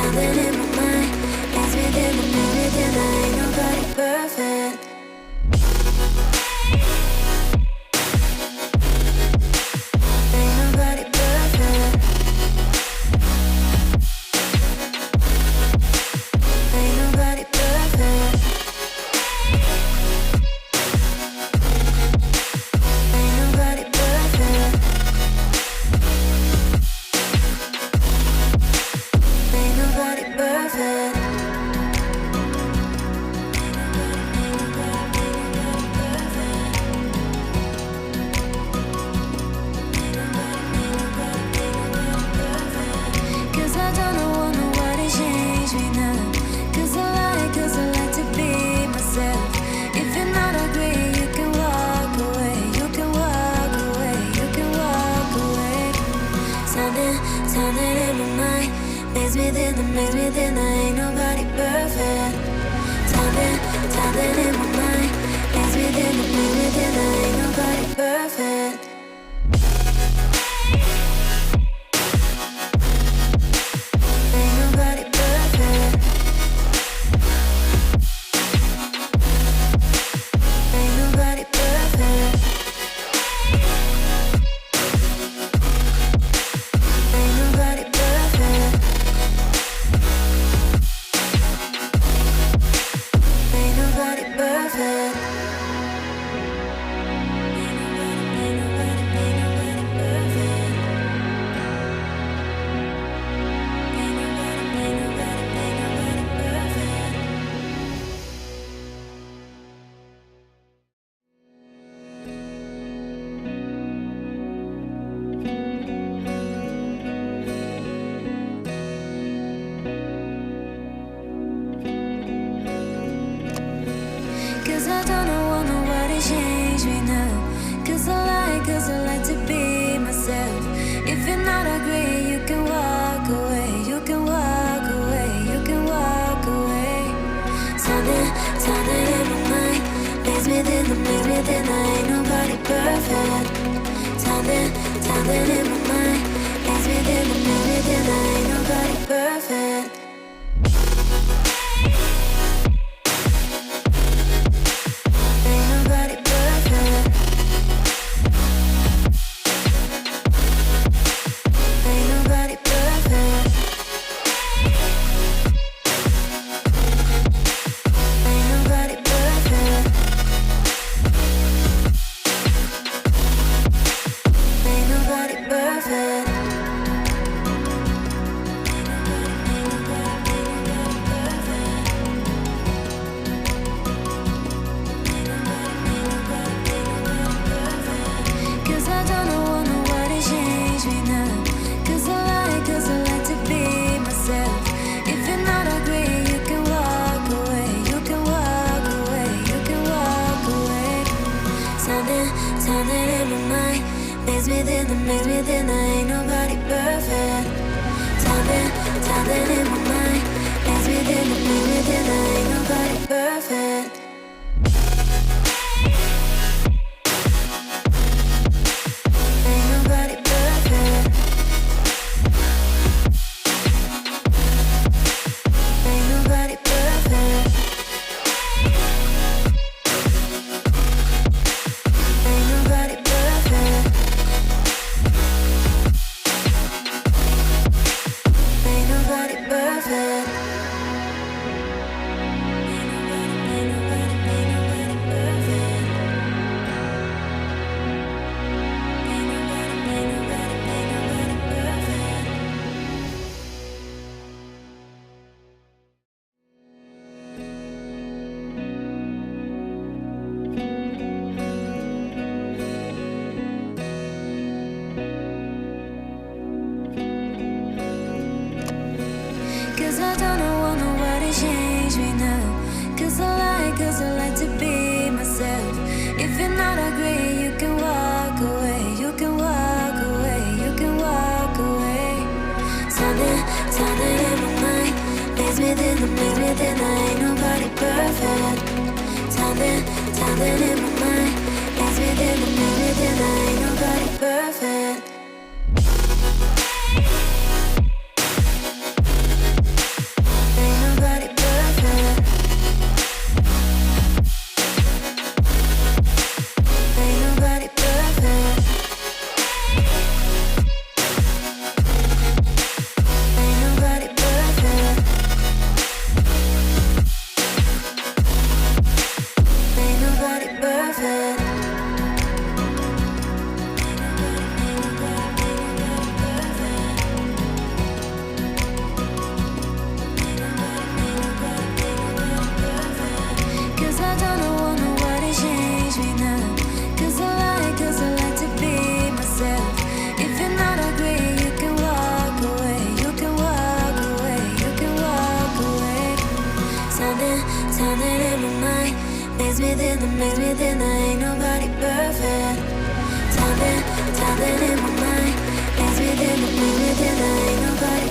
something in my mind. It's within the me within. Ain't nobody perfect. Ain't nobody perfect. Ain't nobody perfect. Ain't nobody perfect. Ain't nobody perfect. Cause I don't want nobody change me now. Cause I like to be myself. If you're not agree, you can walk away. You can walk away. You can walk away. Something in my mind makes me think that makes me think that ain't nobody perfect. Something in my mind makes me think that makes me think that ain't nobody perfect. Ain't nobody perfect. Ain't nobody perfect. Ain't nobody perfect. Ain't nobody perfect. Ain't nobody perfect. Ain't nobody perfect. Ain't nobody perfect. Cause I don't want nobody change me now. Cause I like to be myself. If you're not agree, you can walk away. You can walk away. You can walk away. Something in my mind makes me think that makes me think that ain't nobody perfect. Something in my mind makes me think that makes me think that ain't nobody perfect. Ain't nobody perfect. Ain't nobody perfect. Ain't nobody perfect. Ain't nobody perfect. Cause I don't want nobody change me now. Cause I like to be myself. If you're not agree, you can walk away. You can walk away. You can walk away. Something in my mind makes me think that makes me think that ain't nobody perfect. Something in my mind makes me think that makes me think that ain't nobody perfect. Ain't nobody perfect. Ain't nobody perfect. Ain't nobody perfect. Ain't nobody perfect. Ain't nobody perfect. Ain't nobody perfect. Cause I don't want nobody change me now. Cause I like to be myself. If you're not agree, you can walk away. You can walk away. You can walk away. Something in my mind makes me think that makes me think that ain't nobody perfect. Something in my mind makes me think that makes me think that ain't nobody perfect. Something in my mind makes me think that ain't nobody perfect. Something in my mind makes me think that ain't nobody